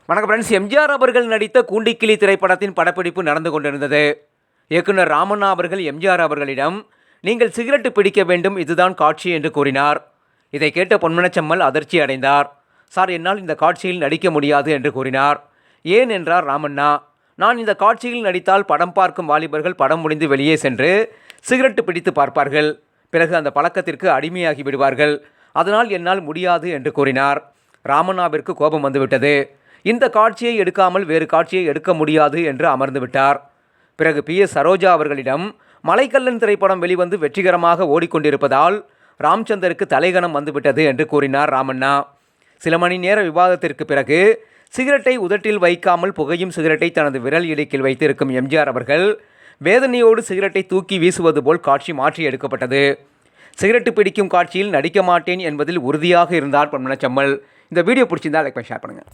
வணக்கம் ஃப்ரெண்ட்ஸ். எம்ஜிஆர் அவர்கள் நடித்த கூண்டிக்கிளி திரைப்படத்தின் படப்பிடிப்பு நடந்து கொண்டிருந்தது. இயக்குனர் ராமண்ணா அவர்கள் எம்ஜிஆர் அவர்களிடம், நீங்கள் சிகரெட்டு பிடிக்க வேண்டும், இதுதான் காட்சி என்று கூறினார். இதை கேட்ட பொன்மனச்செம்மல் அதிர்ச்சி அடைந்தார். சார், என்னால் இந்த காட்சியில் நடிக்க முடியாது என்று கூறினார். ஏன் என்றார் ராமண்ணா. நான் இந்த காட்சியில் நடித்தால் படம் பார்க்கும் வாலிபர்கள் படம் முடிந்து வெளியே சென்று சிகரெட்டு பிடித்து பார்ப்பார்கள். பிறகு அந்த பழக்கத்திற்கு அடிமையாகி விடுவார்கள். அதனால் என்னால் முடியாது என்று கூறினார். ராமண்ணாவிற்கு கோபம் வந்துவிட்டது. இந்த காட்சியை எடுக்காமல் வேறு காட்சியை எடுக்க முடியாது என்று அமர்ந்து விட்டார். பிறகு PS சரோஜா அவர்களிடம், மலைக்கல்லன் திரைப்படம் வெளிவந்து வெற்றிகரமாக ஓடிக்கொண்டிருப்பதால் ராம்சந்தருக்கு தலைகணம் வந்துவிட்டது என்று கூறினார் ராமண்ணா. சில மணி நேர விவாதத்திற்கு பிறகு சிகரெட்டை உதட்டில் வைக்காமல் புகையும் சிகரெட்டை தனது விரல் இடுக்கில் வைத்திருக்கும் எம்ஜிஆர் அவர்கள் வேதனையோடு சிகரெட்டை தூக்கி வீசுவது போல் காட்சி மாற்றி எடுக்கப்பட்டது. சிகரெட்டு பிடிக்கும் காட்சியில் நடிக்க மாட்டேன் என்பதில் உறுதியாக இருந்தார் பொன்மனச்செம்மல். இந்த வீடியோ பிடிச்சிருந்தால் லைக் பண்ணி ஷேர் பண்ணுங்கள்.